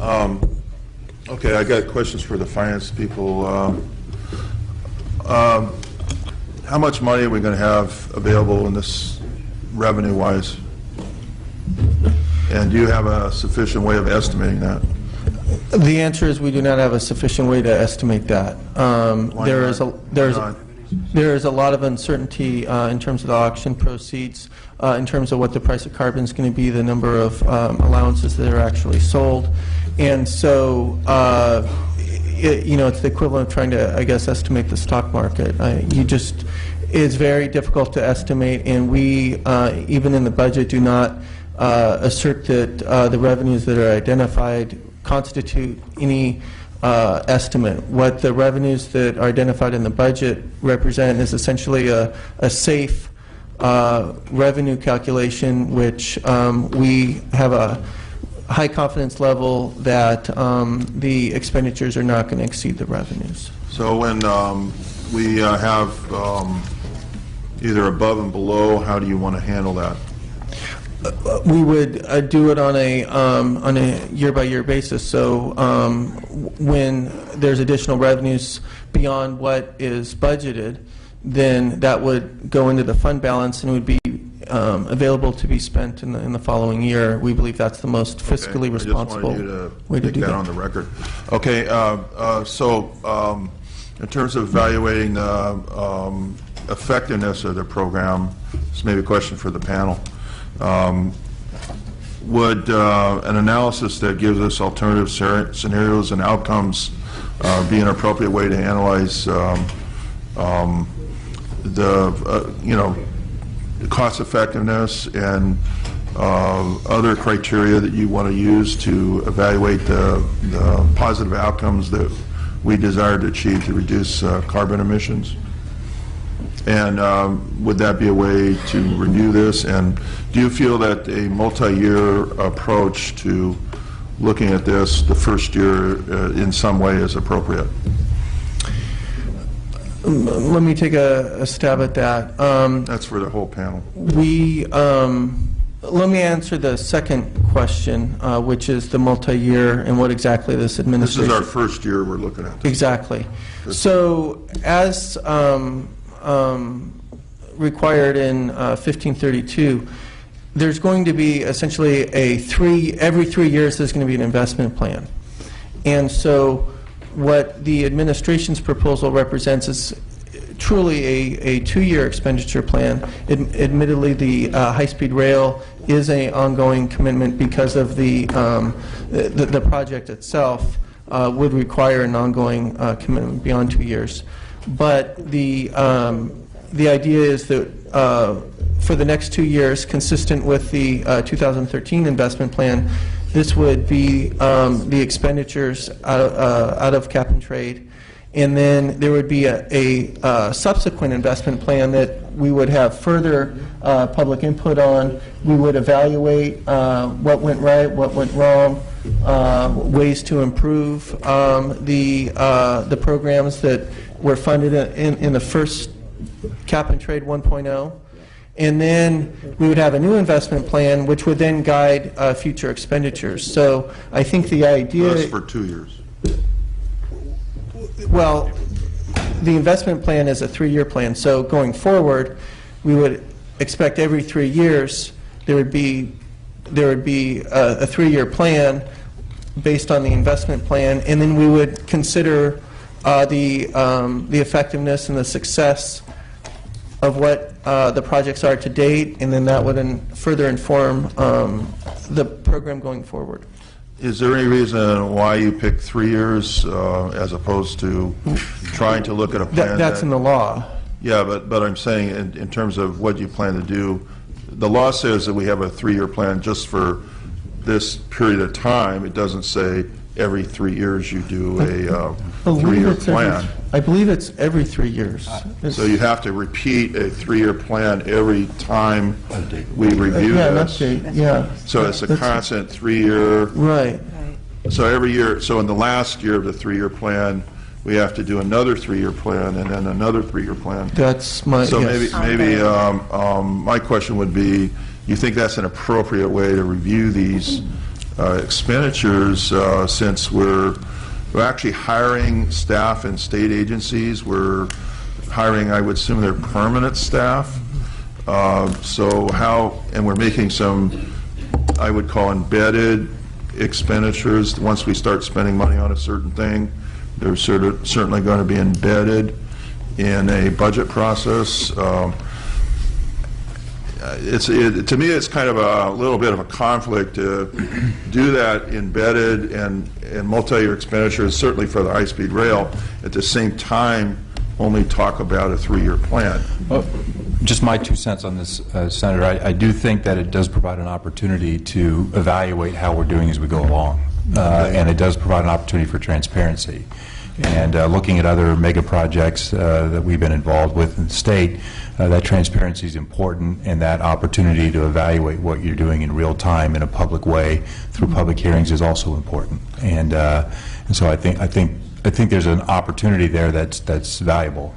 Okay, I got questions for the finance people. How much money are we going to have available in this revenue-wise? And do you have a sufficient way of estimating that? The answer is we do not have a sufficient way to estimate that. There is a lot of uncertainty in terms of the auction proceeds, in terms of what the price of carbon is going to be, the number of allowances that are actually sold, and so it's the equivalent of trying to, I guess, estimate the stock market. It's very difficult to estimate, and we even in the budget do not assert that the revenues that are identified constitute any estimate. What the revenues that are identified in the budget represent is essentially a safe revenue calculation, which we have a high confidence level that the expenditures are not going to exceed the revenues. So when we have either above and below, how do you want to handle that? We would do it on a year-by-year basis. So when there's additional revenues beyond what is budgeted, then that would go into the fund balance and would be available to be spent in the following year. We believe that's the most fiscally responsible way to do that. On the record. Okay. So in terms of evaluating the effectiveness of the program, this may be a question for the panel. Would an analysis that gives us alternative scenarios and outcomes be an appropriate way to analyze the cost effectiveness and other criteria that you want to use to evaluate the positive outcomes that we desire to achieve to reduce carbon emissions? And would that be a way to review this? And do you feel that a multi-year approach to looking at this the first year in some way is appropriate? Let me take a stab at that. That's for the whole panel. Let me answer the second question, which is the multi-year and what exactly this administration... This is our first year we're looking at. Exactly. So as required in 1532, there's going to be essentially every 3 years there's going to be an investment plan. And so what the administration's proposal represents is truly a 2-year expenditure plan. Admittedly, the high-speed rail is an ongoing commitment because of the project itself would require an ongoing commitment beyond 2 years. But the idea is that for the next 2 years, consistent with the 2013 investment plan, this would be the expenditures out of cap and trade, and then there would be a subsequent investment plan that we would have further public input on. We would evaluate what went right, what went wrong, ways to improve the programs that were funded in the first cap and trade 1.0. And then we would have a new investment plan, which would then guide future expenditures. So I think the idea... That's for 2 years. Well, the investment plan is a 3-year plan. So going forward, we would expect every 3 years there would be a 3-year plan based on the investment plan, and then we would consider the effectiveness and the success of what the projects are to date, and then that would further inform the program going forward. Is there any reason why you picked 3 years as opposed to trying to look at a plan? That's in the law. Yeah, but I'm saying in terms of what you plan to do, the law says that we have a 3-year plan just for this period of time. It doesn't say every 3 years you do a 3-year plan. I believe it's every 3 years. So you have to repeat a 3-year plan every time we review this. Yeah. So it's a constant 3-year. Right. So every year. So in the last year of the 3-year plan, we have to do another 3-year plan and then another 3-year plan. That's my. So yes. maybe my question would be, you think that's an appropriate way to review these expenditures, since we're actually hiring staff in state agencies. We're hiring, I would assume, their permanent staff. And we're making some, I would call, embedded expenditures. Once we start spending money on a certain thing, they're certainly going to be embedded in a budget process. To me, it's kind of a little bit of a conflict to do that embedded and multi-year expenditures, certainly for the high-speed rail, at the same time only talk about a 3-year plan. Well, just my 2 cents on this, Senator. I do think that it does provide an opportunity to evaluate how we're doing as we go along, and it does provide an opportunity for transparency. And looking at other mega projects that we've been involved with in the state, that transparency is important, and that opportunity to evaluate what you're doing in real time in a public way through public hearings is also important. And so I think there's an opportunity there that's valuable.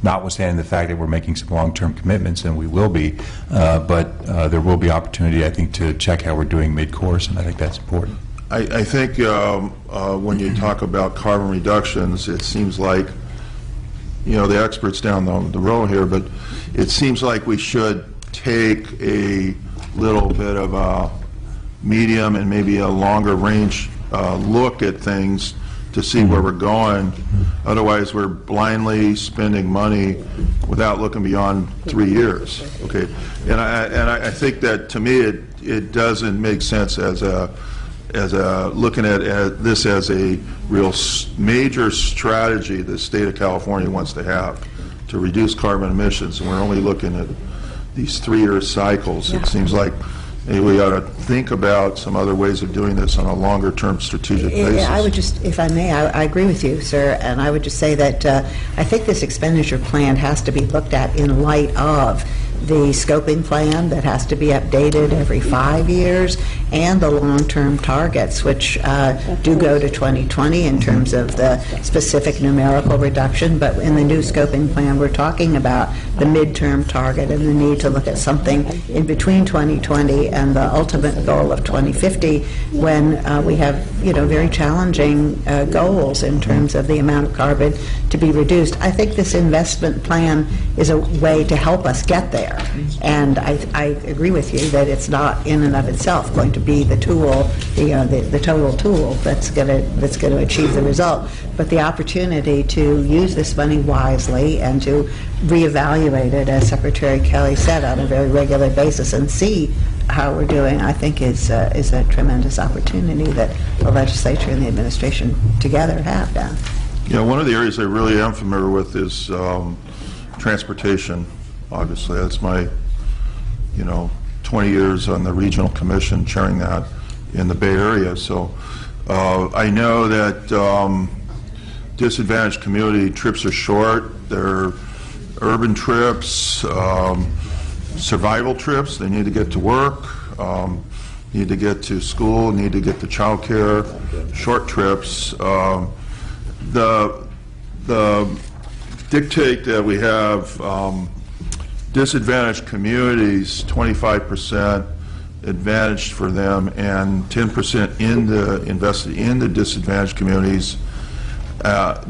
Notwithstanding the fact that we're making some long-term commitments, and we will be, but there will be opportunity, I think, to check how we're doing mid-course, and I think that's important. I think when you talk about carbon reductions, it seems like, the experts down the road here, but it seems like we should take a little bit of a medium and maybe a longer range look at things to see where we're going. Otherwise, we're blindly spending money without looking beyond 3 years. Okay, and I think that, to me, it doesn't make sense as looking at this as a real major strategy the state of California wants to have to reduce carbon emissions, and we're only looking at these 3-year cycles. It seems like maybe we ought to think about some other ways of doing this on a longer-term strategic basis. Yeah, I would just, if I may, I agree with you, sir, and I would just say that I think this expenditure plan has to be looked at in light of the scoping plan that has to be updated every 5 years, and the long-term targets, which do go to 2020 in terms of the specific numerical reduction. But in the new scoping plan, we're talking about the midterm target and the need to look at something in between 2020 and the ultimate goal of 2050, when we have, very challenging goals in terms of the amount of carbon to be reduced. I think this investment plan is a way to help us get there. And I agree with you that it's not in and of itself going to be the tool, the total tool that's going to achieve the result. But the opportunity to use this money wisely and to reevaluate it, as Secretary Kelly said, on a very regular basis and see how we're doing, I think is a tremendous opportunity that the legislature and the administration together have done. One of the areas I really am familiar with is transportation. Obviously, that's my, 20 years on the regional commission chairing that in the Bay Area. So I know that disadvantaged community trips are short. They're urban trips, survival trips. They need to get to work, need to get to school, need to get to child care, short trips. The dictate that we have disadvantaged communities, 25% advantaged for them, and 10% invested in the disadvantaged communities.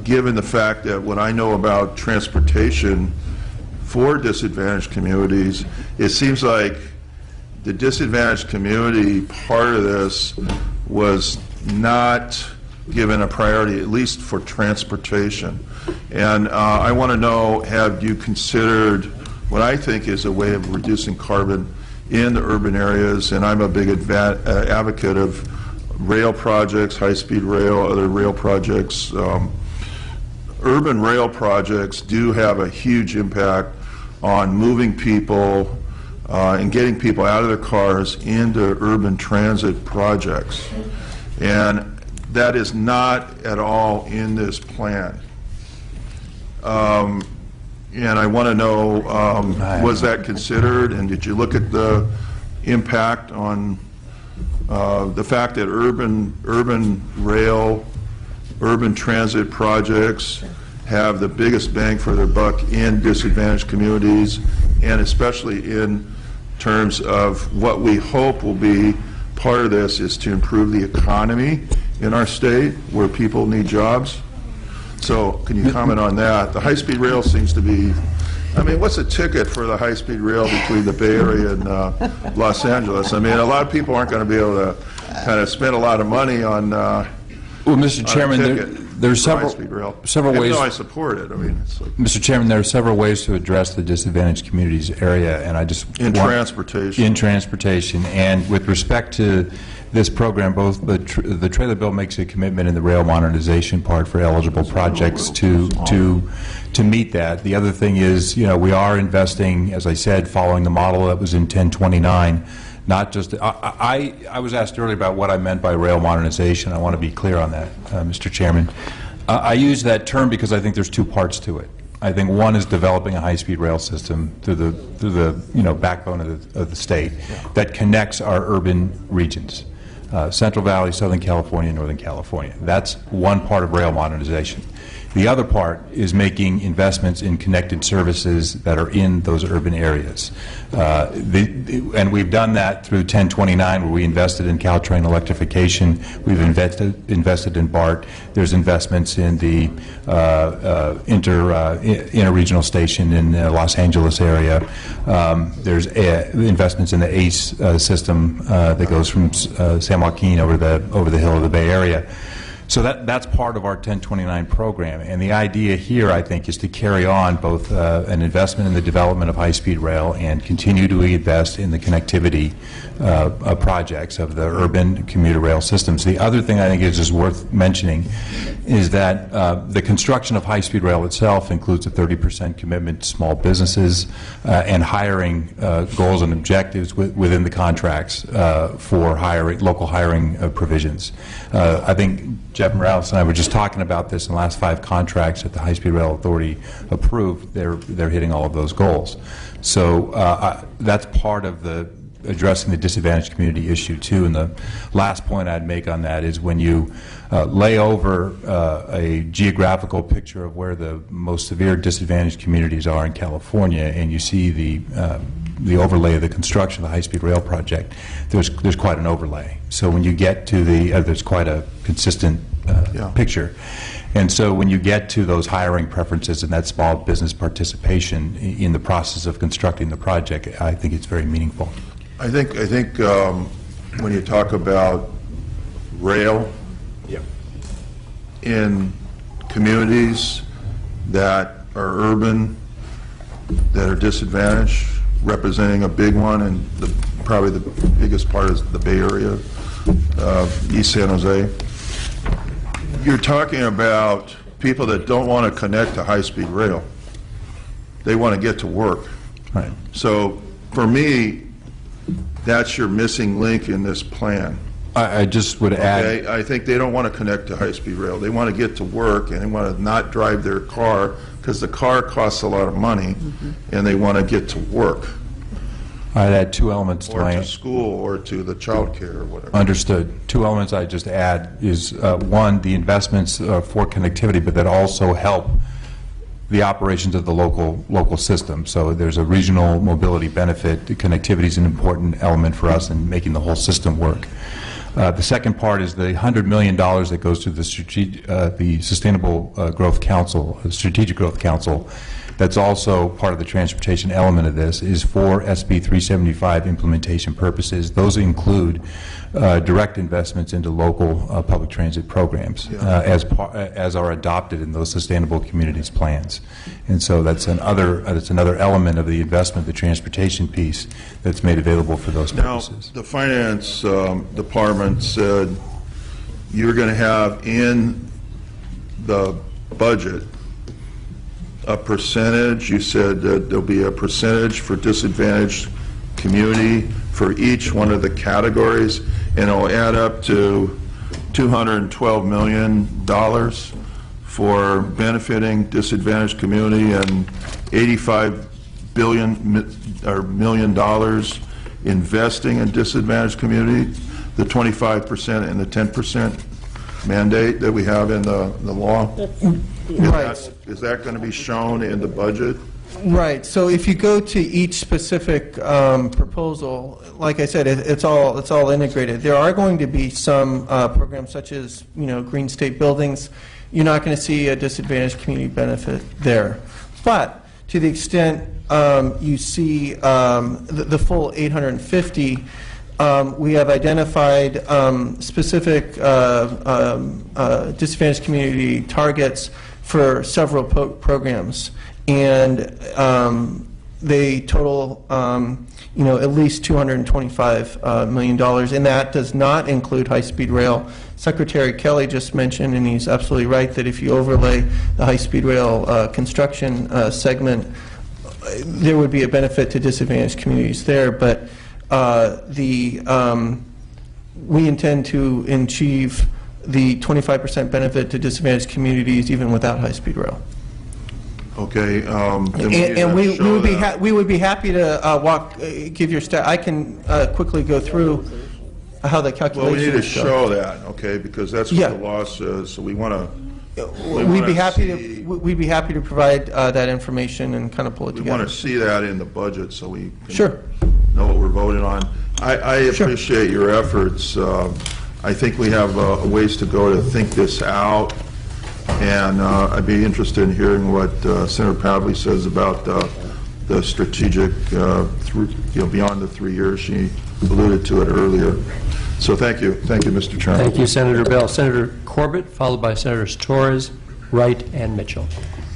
Given the fact that what I know about transportation for disadvantaged communities, it seems like the disadvantaged community part of this was not given a priority, at least for transportation. And I want to know, have you considered what I think is a way of reducing carbon in the urban areas? And I'm a big advocate of rail projects, high-speed rail, other rail projects. Urban rail projects do have a huge impact on moving people and getting people out of their cars into urban transit projects. And that is not at all in this plan. And I want to know, was that considered, and did you look at the impact on the fact that urban rail, urban transit projects have the biggest bang for their buck in disadvantaged communities, and especially in terms of what we hope will be part of this is to improve the economy in our state where people need jobs. So can you comment on that? The high-speed rail seems to be, I mean, what's the ticket for the high-speed rail between the Bay Area and Los Angeles? I mean, a lot of people aren't going to be able to kind of spend a lot of money on Well, Mr. Chairman, there's several Even ways. though I support it, I mean, it's like Mr. Chairman, there are several ways to address the disadvantaged communities area, and I just in want- transportation. In transportation, and with respect to this program, both the trailer bill makes a commitment in the rail modernization part for eligible projects to meet that. The other thing is, we are investing, as I said, following the model that was in 1029. Not just, I was asked earlier about what I meant by rail modernization. I want to be clear on that, Mr. Chairman. I use that term because I think there's two parts to it. I think one is developing a high-speed rail system through the backbone of the state that connects our urban regions, Central Valley, Southern California, Northern California. That's one part of rail modernization. The other part is making investments in connected services that are in those urban areas. And we've done that through 1029, where we invested in Caltrain electrification. We've invested in BART. There's investments in the interregional station in the Los Angeles area. There's investments in the ACE system that goes from San Joaquin over the hill of the Bay Area. So that's part of our 1029 program, and the idea here, I think, is to carry on both an investment in the development of high-speed rail and continue to invest in the connectivity projects of the urban commuter rail systems. The other thing I think is just worth mentioning is that the construction of high-speed rail itself includes a 30% commitment to small businesses and hiring goals and objectives within the contracts for local hiring provisions. I think Jeff Morales and I were just talking about this in the last 5 contracts that the High Speed Rail Authority approved. They're hitting all of those goals. So that's part of the addressing the disadvantaged community issue too. And the last point I'd make on that is when you lay over a geographical picture of where the most severe disadvantaged communities are in California, and you see the overlay of the construction of the high-speed rail project, there's quite an overlay. So when you get to there's quite a consistent picture. And so when you get to those hiring preferences and that small business participation in the process of constructing the project, I think it's very meaningful. I think when you talk about rail in communities that are urban, that are disadvantaged, representing a big one, and probably the biggest part is the Bay Area, East San Jose. You're talking about people that don't want to connect to high-speed rail. They want to get to work. Right. So for me, that's your missing link in this plan. I just would add... Okay? I think they don't want to connect to high-speed rail. They want to get to work, and they want to not drive their car, because the car costs a lot of money, and they want to get to work. I'd add 2 elements to Or my... to school, or to the child care, or whatever. Understood. 2 elements I'd just add is, one, the investments for connectivity, but that also help the operations of the local system. So there's a regional mobility benefit. Connectivity is an important element for us in making the whole system work. The second part is the $100 million that goes to the Sustainable Growth Council, Strategic Growth Council. That's also part of the transportation element of this, is for SB 375 implementation purposes. Those include direct investments into local public transit programs as are adopted in those sustainable communities plans. And so that's another element of the investment, the transportation piece, that's made available for those purposes. Now, the finance department said you're going to have in the budget a percentage. You said that there'll be a percentage for disadvantaged community for each one of the categories, and it'll add up to $212 million for benefiting disadvantaged community and $85 million investing in disadvantaged community, the 25% and the 10% mandate that we have in the law. Right. Is that going to be shown in the budget? Right. So if you go to each specific proposal, like I said, it's all integrated. There are going to be some programs such as green state buildings. You're not going to see a disadvantaged community benefit there, but to the extent you see the full 850. We have identified specific disadvantaged community targets for several programs, and they total at least $225 million, and that does not include high-speed rail. Secretary Kelly just mentioned, and he's absolutely right, that if you overlay the high-speed rail construction segment, there would be a benefit to disadvantaged communities there, but we intend to achieve the 25% benefit to disadvantaged communities even without high-speed rail. Okay. And we would be happy to give your staff. I can quickly go through how the calculations Well, we need to go. show that, okay, because that's what Yeah. the law says. So we want to. We'd be happy to provide that information and kind of pull it We together. want to see that in the budget so we can Sure. know what we're voting on. I Sure. appreciate your efforts. I think we have a ways to go to think this out, and I'd be interested in hearing what Senator Pavley says about the strategic, beyond the 3 years. She alluded to it earlier. So thank you. Thank you, Mr. Chairman. Thank you, Senator Bell. Senator Corbett, followed by Senators Torres, Wright, and Mitchell.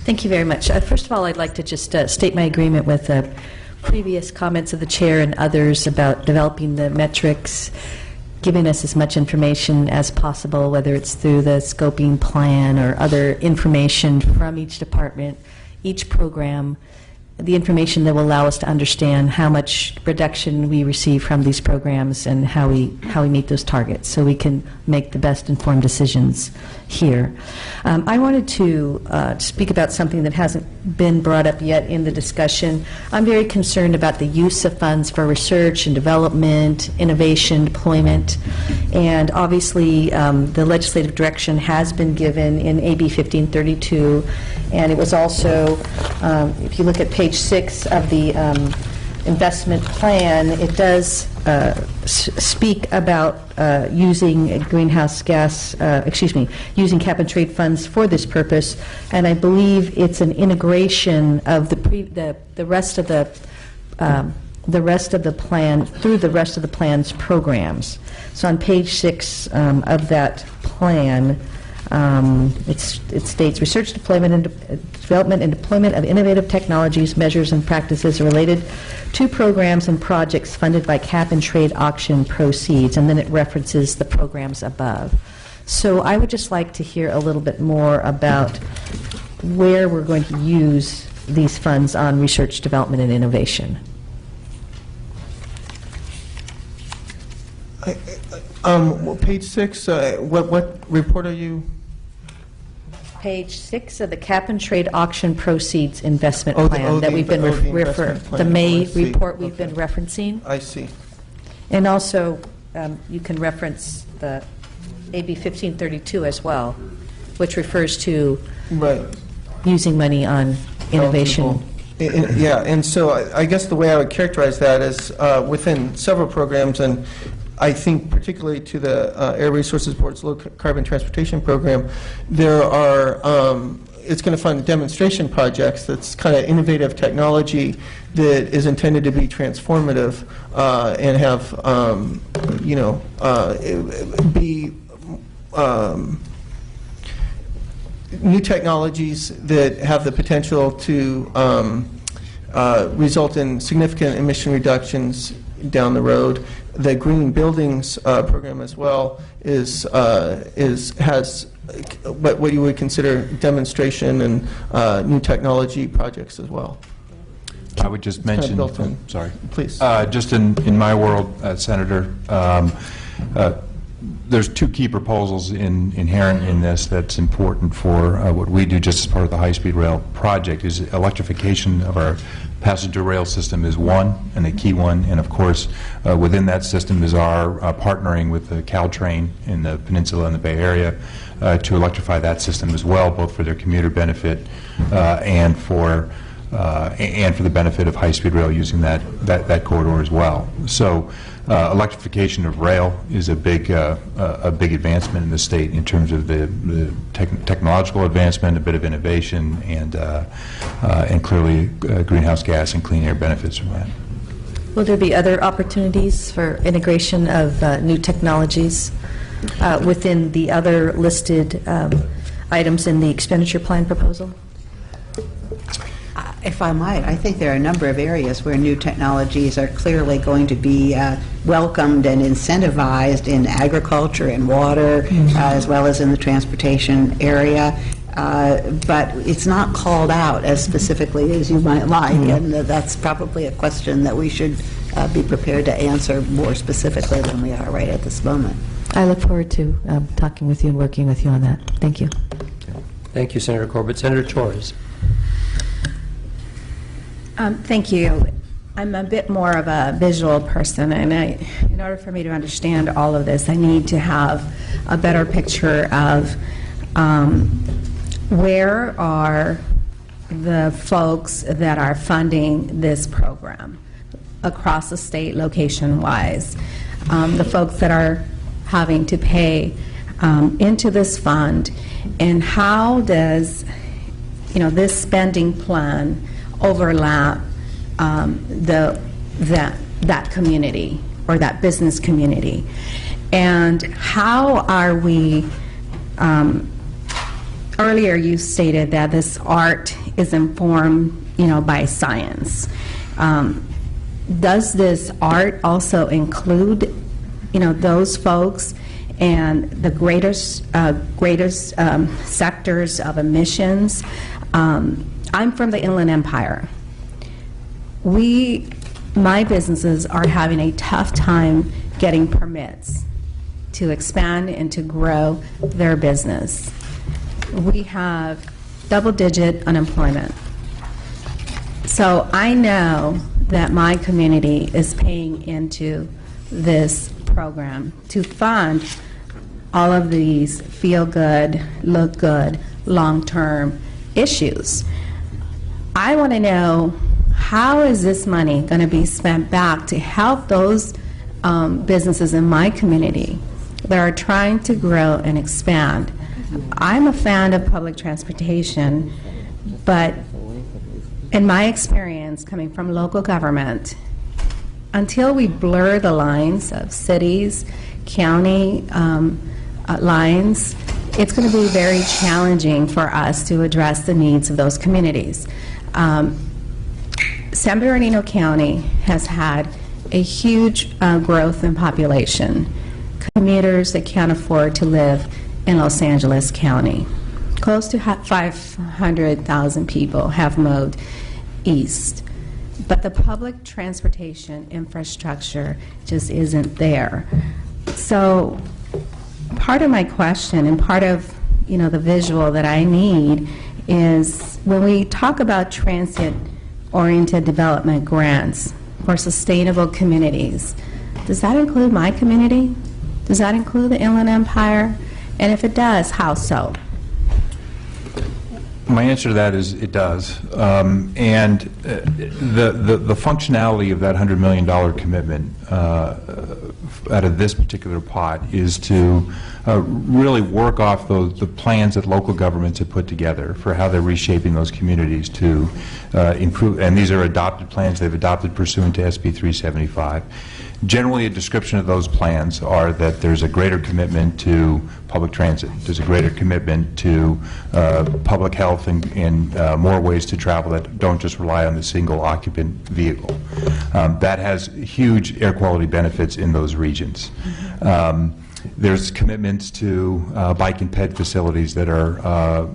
Thank you very much. First of all, I'd like to just state my agreement with previous comments of the chair and others about developing the metrics, giving us as much information as possible, whether it's through the scoping plan or other information from each department, each program, the information that will allow us to understand how much reduction we receive from these programs and how we meet those targets, so we can make the best informed decisions here. I wanted to speak about something that hasn't been brought up yet in the discussion. I'm very concerned about the use of funds for research and development, innovation, deployment, and obviously the legislative direction has been given in AB 1532, and it was also, if you look at page 6 of the investment plan, it does speak about using greenhouse gas, using cap and trade funds for this purpose, and I believe it's an integration of the rest of the plan through the rest of the plan's programs. So on page 6 of that plan, it states research, development, and deployment of innovative technologies, measures, and practices related to programs and projects funded by cap and trade auction proceeds, and then it references the programs above. So I would just like to hear a little bit more about where we're going to use these funds on research, development, and innovation. Page 6, what report are you? Page 6 of the cap and trade auction proceeds investment plan that we've been the the May I see. report we've Okay. been referencing. I see. And also, you can reference the AB 1532 as well, which refers to Right. using money on innovation. Yeah, and so I guess the way I would characterize that is within several programs, and I think particularly to the Air Resources Board's Low Carbon Transportation Program, there are, it's going to fund demonstration projects that's kind of innovative technology that is intended to be transformative and have, be new technologies that have the potential to result in significant emission reductions down the road. The Green Buildings program as well has what you would consider demonstration and new technology projects as well. I would just kind of mention, built in. sorry. Please. Just in my world, Senator, there's two key proposals inherent in this that's important for what we do just as part of the high-speed rail project. Is electrification of our passenger rail system is one, and a key one, and of course within that system is our partnering with the Caltrain in the Peninsula and the Bay Area to electrify that system as well, both for their commuter benefit and for and for the benefit of high-speed rail using that corridor as well. So electrification of rail is a big advancement in the state in terms of the technological advancement, a bit of innovation, and clearly greenhouse gas and clean air benefits from that. Will there be other opportunities for integration of new technologies within the other listed items in the expenditure plan proposal? If I might, I think there are a number of areas where new technologies are clearly going to be welcomed and incentivized in agriculture and water, as well as in the transportation area. But it's not called out as specifically as you might like, and that's probably a question that we should be prepared to answer more specifically than we are right at this moment. I look forward to talking with you and working with you on that. Thank you. Thank you, Senator Corbett. Senator Torres. Thank you. I'm a bit more of a visual person, and in order for me to understand all of this, I need to have a better picture of where are the folks that are funding this program across the state, location-wise, the folks that are having to pay into this fund, and how does this spending plan overlap that community or that business community, and how are we? Earlier, you stated that this art is informed, by science. Does this art also include, those folks and the greatest sectors of emissions? I'm from the Inland Empire. My businesses are having a tough time getting permits to expand and to grow their business. We have double-digit unemployment. So I know that my community is paying into this program to fund all of these feel-good, look-good, long-term issues. I want to know, how is this money going to be spent back to help those businesses in my community that are trying to grow and expand? I'm a fan of public transportation, but in my experience coming from local government, until we blur the lines of cities, county lines, it's going to be very challenging for us to address the needs of those communities. San Bernardino County has had a huge growth in population. Commuters that can't afford to live in Los Angeles County. Close to 500,000 people have moved east. But the public transportation infrastructure just isn't there. So part of my question and part of the visual that I need is when we talk about transit-oriented development grants for sustainable communities, does that include my community? Does that include the Inland Empire? And if it does, how so? My answer to that is it does. And the functionality of that $100 million commitment out of this particular pot is to really work off the plans that local governments have put together for how they're reshaping those communities to improve. And these are adopted plans they've adopted pursuant to SB 375. Generally, a description of those plans are that there's a greater commitment to public transit. There's a greater commitment to public health and more ways to travel that don't just rely on the single occupant vehicle. That has huge air quality benefits in those regions. There's commitments to bike and ped facilities that are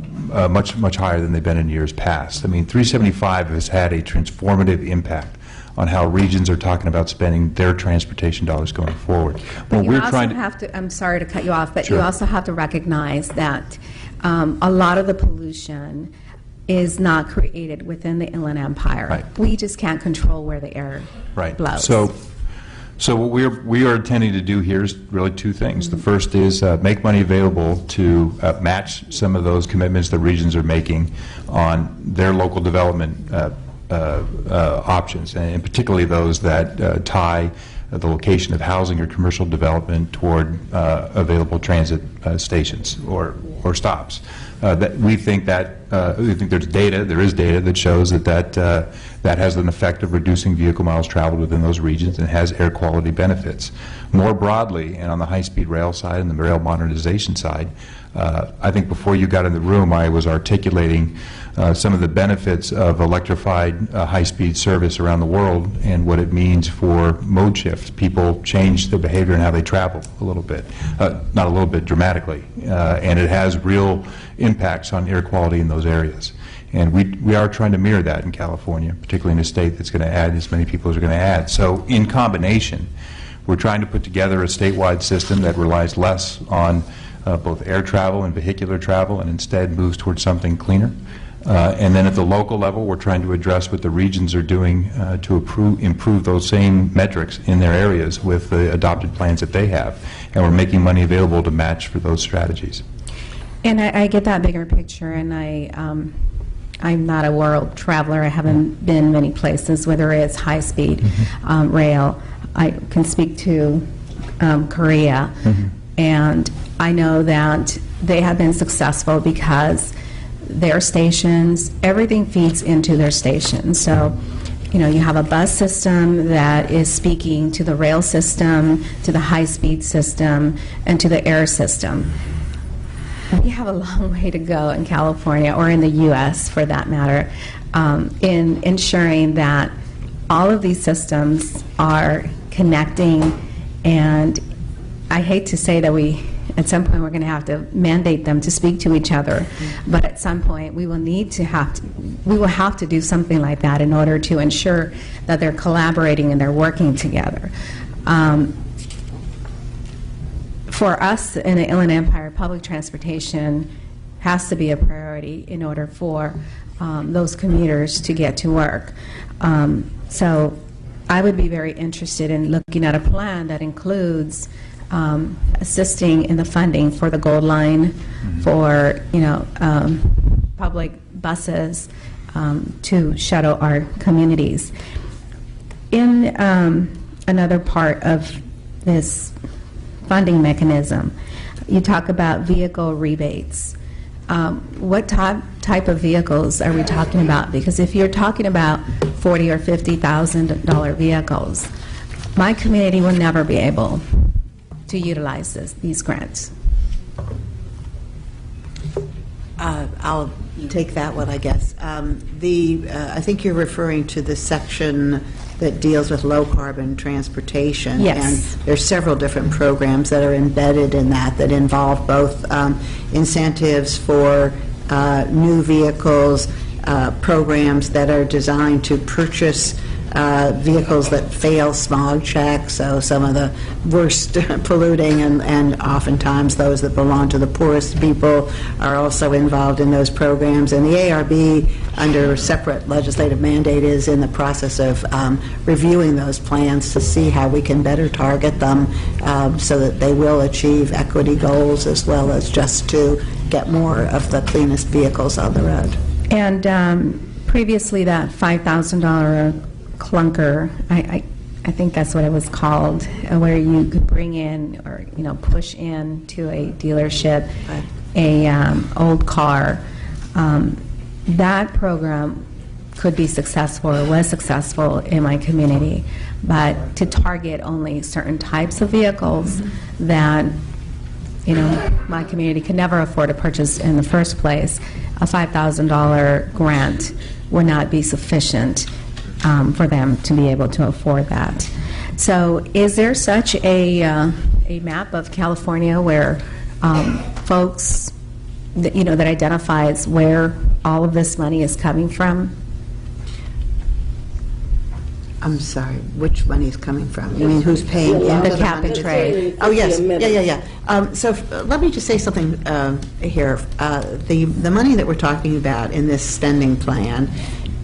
much higher than they've been in years past. I mean, 375 has had a transformative impact on how regions are talking about spending their transportation dollars going forward. But you also have to, I'm sorry to cut you off, but Sure. You also have to recognize that a lot of the pollution is not created within the Inland Empire. Right. We just can't control where the air blows. So what we are intending to do here is really two things. The first is make money available to match some of those commitments that regions are making on their local development options, and particularly those that tie the location of housing or commercial development toward available transit stations or stops. That we think there's data, there is data that shows that has an effect of reducing vehicle miles traveled within those regions and has air quality benefits. More broadly, and on the high-speed rail side and the rail modernization side, I think before you got in the room, I was articulating some of the benefits of electrified high-speed service around the world and what it means for mode shifts. People change their behavior and how they travel a little bit, not a little bit, dramatically, and it has real impacts on air quality in those areas. And we are trying to mirror that in California, particularly in a state that's going to add as many people as are going to add. So in combination, we're trying to put together a statewide system that relies less on both air travel and vehicular travel and instead moves towards something cleaner. And then at the local level, we're trying to address what the regions are doing to improve those same metrics in their areas with the adopted plans that they have. And we're making money available to match for those strategies. And I get that bigger picture, and I'm not a world traveler. I haven't been many places, whether it's high-speed rail. I can speak to Korea, and I know that they have been successful because their stations, everything feeds into their stations. So, you know, you have a bus system that is speaking to the rail system, to the high-speed system, and to the air system. We have a long way to go in California, or in the U.S. for that matter, in ensuring that all of these systems are connecting. And I hate to say that at some point we're going to have to mandate them to speak to each other, but at some point we will have to do something like that in order to ensure that they're collaborating and they're working together. For us in the Inland Empire, public transportation has to be a priority in order for those commuters to get to work. So I would be very interested in looking at a plan that includes assisting in the funding for the Gold Line, for public buses to shuttle our communities. In another part of this funding mechanism, you talk about vehicle rebates. What type of vehicles are we talking about? Because if you're talking about $40,000 or $50,000 vehicles, my community will never be able to utilize these grants. I'll take that one, I guess. I think you're referring to the section that deals with low-carbon transportation. Yes. And there's several different programs that are embedded in that involve both incentives for new vehicles, programs that are designed to purchase vehicles that fail smog checks, so some of the worst polluting and oftentimes those that belong to the poorest people are also involved in those programs. And the ARB, under separate legislative mandate, is in the process of reviewing those plans to see how we can better target them so that they will achieve equity goals as well as just to get more of the cleanest vehicles on the road. And previously that $5,000 clunker, I think that's what it was called, where you could bring in or push in to a dealership a old car. That program could be successful or was successful in my community, but to target only certain types of vehicles that my community could never afford to purchase in the first place, a $5,000 grant would not be sufficient for them to be able to afford that. So is there such a map of California where folks that identifies where all of this money is coming from? I'm sorry, which money is coming from? You mean who's paying into The cap and trade. Oh, yes. Yeah. So let me just say something here. The money that we're talking about in this spending plan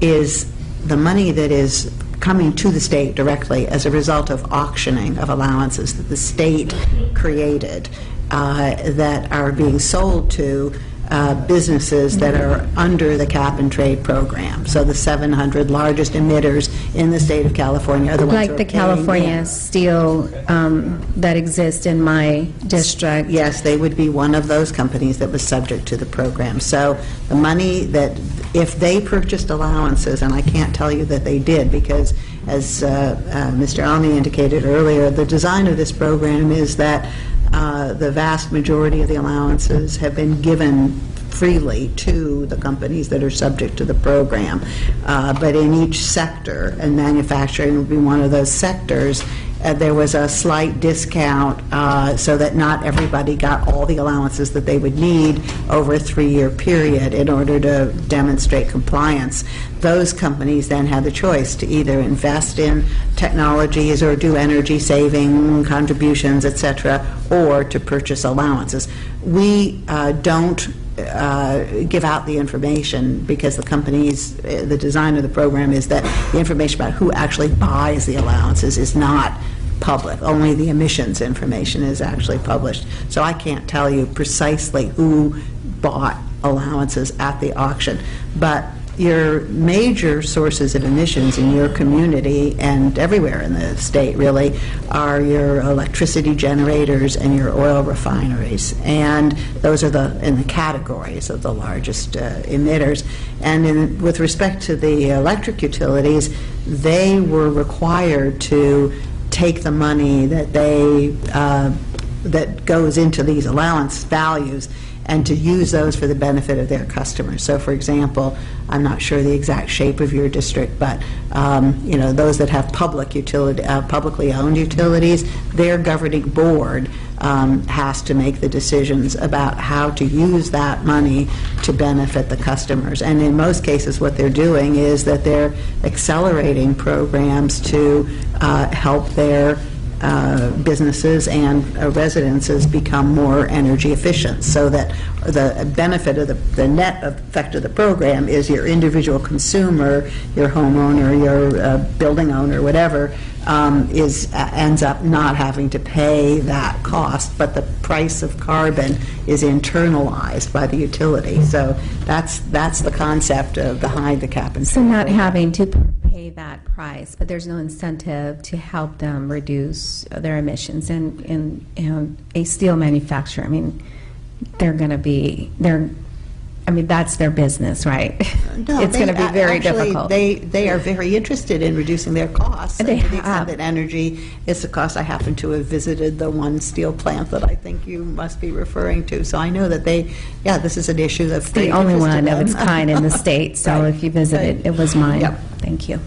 is the money that is coming to the state directly as a result of auctioning of allowances that the state created that are being sold to businesses that are under the cap-and-trade program. So the 700 largest emitters in the state of California are the ones who Like are the paying California in. steel that exists in my district. Yes, they would be one of those companies that was subject to the program. So the money that, if they purchased allowances, and I can't tell you that they did, because as Mr. Alney indicated earlier, the design of this program is that the vast majority of the allowances have been given freely to the companies that are subject to the program. But in each sector, and manufacturing would be one of those sectors, there was a slight discount so that not everybody got all the allowances that they would need over a 3-year period in order to demonstrate compliance. Those companies then had the choice to either invest in technologies or do energy saving contributions, etc., or to purchase allowances. We don't give out the information because the companies, the design of the program is that the information about who actually buys the allowances is not public. Only the emissions information is actually published. So I can't tell you precisely who bought allowances at the auction. But your major sources of emissions in your community and everywhere in the state really are your electricity generators and your oil refineries, and those are in the categories of the largest emitters. And with respect to the electric utilities, they were required to take the money that that goes into these allowance values and to use those for the benefit of their customers. So, for example, I'm not sure the exact shape of your district, but those that have publicly owned utilities, their governing board has to make the decisions about how to use that money to benefit the customers. And in most cases, what they're doing is that they're accelerating programs to help their businesses and residences become more energy efficient, so that the benefit of the net effect of the program is your individual consumer, your homeowner, your building owner, whatever, ends up not having to pay that cost, but the price of carbon is internalized by the utility. So that's the concept behind the cap and trade. So not having to pay that price, but there's no incentive to help them reduce their emissions. And a steel manufacturer, that's their business, right? No, it's going to be very difficult. They are very interested in reducing their costs. They and to the have. extent that energy is the cost. I happen to have visited the one steel plant that I think you must be referring to. So I know that this is an issue that's the only one of its kind in the state. So Right. if you visit it, it was mine. Yep. Thank you.